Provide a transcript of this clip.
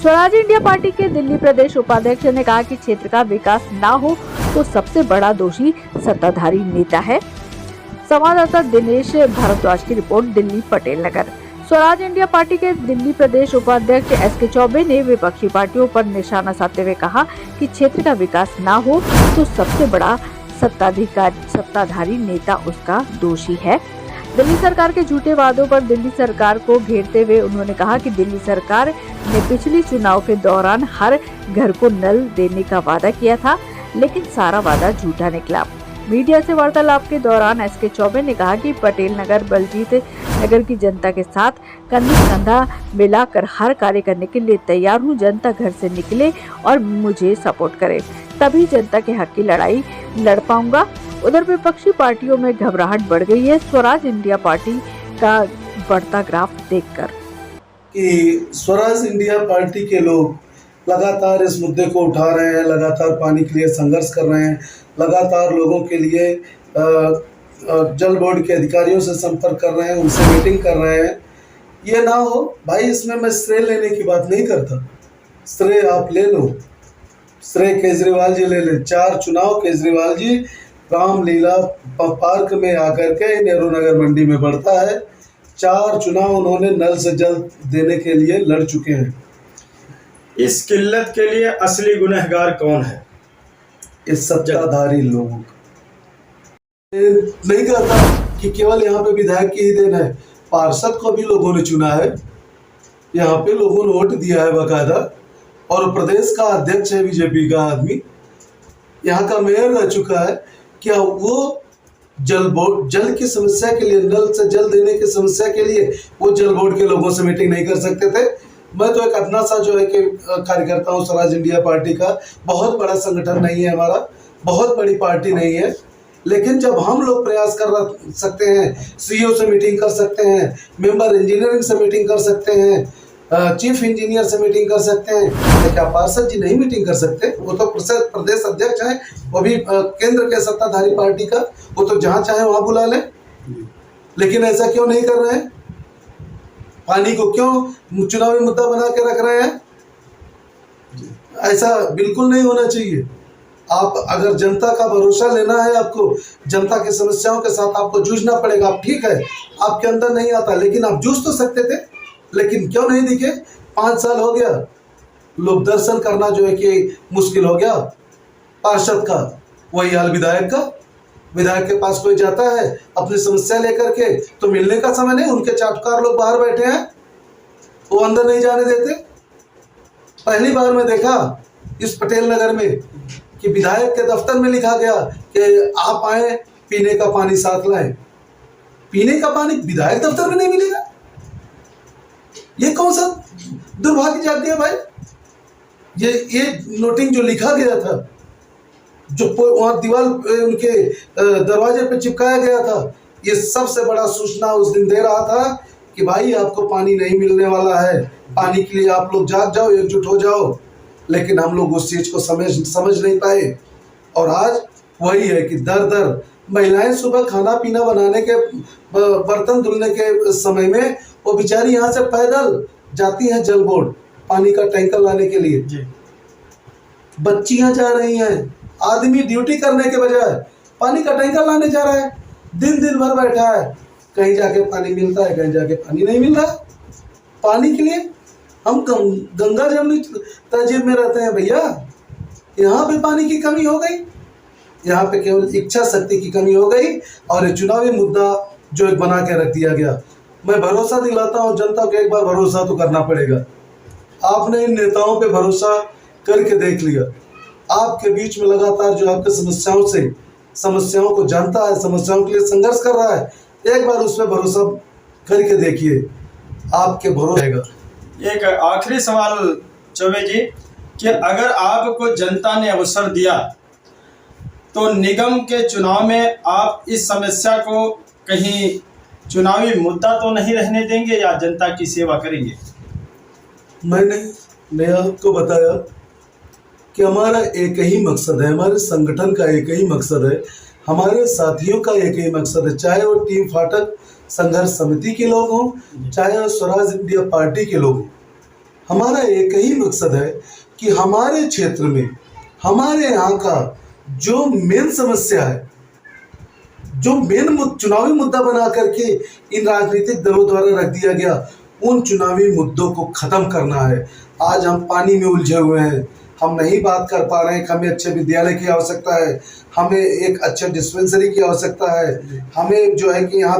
Swaraj India party के दिल्ली प्रदेश उपाध्यक्ष ने कहा कि क्षेत्र का विकास ना हो तो सबसे बड़ा दोषी सत्ताधारी नेता है। संवाददाता दिनेश भारद्वाज की report, Delhi Patel Nagar. Swaraj India party के दिल्ली प्रदेश उपाध्यक्ष एसके चौबे ने विपक्षी पार्टियों पर निशाना साधते हुए कहा कि क्षेत्र का विकास ना हो तो सबसे बड़ा सत्ताधारी नेता उसका दोषी है। दिल्ली सरकार के झूठे वादों पर दिल्ली सरकार को घेरते हुए उन्होंने कहा कि दिल्ली सरकार ने पिछले चुनाव के दौरान हर घर को नल देने का वादा किया था, लेकिन सारा वादा झूठा निकला। मीडिया से वार्तालाप के दौरान एसके चौबे ने कहा कि पटेल नगर बलजीत नगर की जनता के साथ कंधे से कंधा मिलाकर हर कार्य करने के लिए तैयार हूं। जनता घर से निकले और मुझे सपोर्ट करे, तभी जनता के हक की लड़ाई लड़ पाऊंगा। उधर विपक्षी पार्टियों में घबराहट बढ़ गई है स्वराज इंडिया पार्टी का बढ़ता ग्राफ देखकर। कि स्वराज इंडिया पार्टी के लोग लगातार इस मुद्दे को उठा रहे हैं, लगातार पानी के लिए संघर्ष कर रहे हैं, लगातार लोगों के लिए जल बोर्ड के अधिकारियों से संपर्क कर रहे हैं, उनसे मीटिंग कर रहे हैं। ये ना हो भाई, इसमें मैं श्रेय लेने की बात नहीं करता। श्रेय आप ले लो, श्रेय केजरीवाल जी ले ले। 4 चुनाव केजरीवाल जी रामलीला पार्क में आकर के नेहरू नगर मंडी में बढ़ता है। 4 चुनाव उन्होंने नल से जल देने के लिए लड़ चुके हैं। इस किल्लत के लिए असली गुनहगार कौन है? इस सत्ताधारी लोगों का। नहीं कहता कि केवल यहाँ पे विधायक की ही देन है, पार्षद को भी लोगों ने चुना है, यहाँ पे लोगों ने वोट दिया है बाकायदा, और प्रदेश का अध्यक्ष है बीजेपी का आदमी, यहाँ का मेयर रह चुका है। क्या वो जल की समस्या के लिए, नल से जल देने की समस्या के लिए वो जल बोर्ड के लोगों से मीटिंग नहीं कर सकते थे? मैं तो एक अपना सा जो है कि कार्यकर्ता हूँ स्वराज इंडिया पार्टी का। बहुत बड़ा संगठन नहीं है हमारा, बहुत बड़ी पार्टी नहीं है, लेकिन जब हम लोग प्रयास कर सकते हैं, सीईओ से मीटिंग कर सकते हैं, मेंबर इंजीनियरिंग से मीटिंग कर सकते हैं, चीफ इंजीनियर से मीटिंग कर सकते हैं, तो क्या पार्षद जी नहीं मीटिंग कर सकते? वो तो प्रदेश अध्यक्ष हैं, वो भी केंद्र के सत्ताधारी पार्टी का, वो तो जहाँ चाहे वहाँ बुला लें। लेकिन ऐसा क्यों नहीं कर रहे हैं? पानी को क्यों चुनावी मुद्दा बना के रख रहे हैं? ऐसा बिल्कुल नहीं होना चाहिए। आप अगर जनता का भरोसा लेना है, आपको जनता की समस्याओं के साथ आपको जूझना पड़ेगा। आप ठीक है, आपके अंदर नहीं आता, लेकिन आप जूझ तो सकते थे, लेकिन क्यों नहीं दिखे? 5 साल हो गया, लोग दर्शन करना जो है कि मुश्किल हो गया। पार्षद का वही हाल विधायक का। विधायक के पास कोई जाता है अपनी समस्या लेकर के, तो मिलने का समय नहीं, उनके चाटुकार लोग बाहर बैठे हैं, वो अंदर नहीं जाने देते। पहली बार मैं देखा इस पटेल नगर में कि विधायक के दफ्तर में लिखा गया कि आप आए, पीने का पानी साथ लाएं। पीने का पानी विधायक दफ्तर में नहीं मिलेगा? ये कौन सा दुर्भाग्य जाती है भाई? ये नोटिंग जो लिखा गया था, जो वहाँ दीवार उनके दरवाजे पे चिपकाया गया था, ये सबसे बड़ा सूचना उस दिन दे रहा था कि भाई आपको पानी नहीं मिलने वाला है, पानी के लिए आप लोग जाग जाओ, एकजुट हो जाओ। लेकिन हम लोग उस चीज़ को समझ नहीं पाए, और आज वही है कि दर महिलाएं सुबह खाना पीना बनाने के, बर्तन धुलने के समय में वो बेचारी यहाँ से पैदल जाती हैं जल बोर्ड पानी का टैंकर लाने के लिए। बच्चियां जा रही हैं, आदमी ड्यूटी करने के बजाय पानी का टैंकर लाने जा रहा है, दिन भर बैठा है, कहीं जाके पानी मिलता है, कहीं जाके पानी नहीं मिल रहा है। पानी के लिए हम गंगा जमुनी तहजीब में रहते हैं भैया, यहाँ पे पानी की कमी हो गई, यहाँ पे केवल इच्छा शक्ति की कमी हो गई, और ये चुनावी मुद्दा जो एक बना के रख दिया गया। मैं भरोसा दिलाता हूँ जनता को, एक बार भरोसा तो करना पड़ेगा। आपने इन नेताओं पे भरोसा करके देख लिया, आपके बीच में लगातार जो आपके समस्याओं को जानता है, समस्याओं के लिए संघर्ष कर रहा है, एक बार उस पर भरोसा करके देखिए, आपके भरोसा रहेगा। एक आखिरी सवाल चौबे जी, कि अगर आपको जनता ने अवसर दिया तो निगम के चुनाव में आप इस समस्या को कहीं चुनावी मुद्दा तो नहीं रहने देंगे, या जनता की सेवा करेंगे? मैंने आपको बताया कि हमारा एक ही मकसद है, हमारे संगठन का एक ही मकसद है, हमारे साथियों का एक ही मकसद है, चाहे वो टीम फाटक संघर्ष समिति के लोग हों, चाहे वो स्वराज इंडिया पार्टी के लोग हों। हमारा एक ही मकसद है कि हमारे क्षेत्र में हमारे यहाँ का जो मेन समस्या है, जो मेन चुनावी मुद्दा बना करके इन राजनीतिक दलों द्वारा रख दिया गया, उन चुनावी मुद्दों को खत्म करना है। आज हम पानी में उलझे हुए हैं, हम नहीं बात कर पा रहे हैं कि हमें अच्छे विद्यालय की आवश्यकता है, हमें एक अच्छे डिस्पेंसरी की आवश्यकता है, हमें जो है कि यहाँ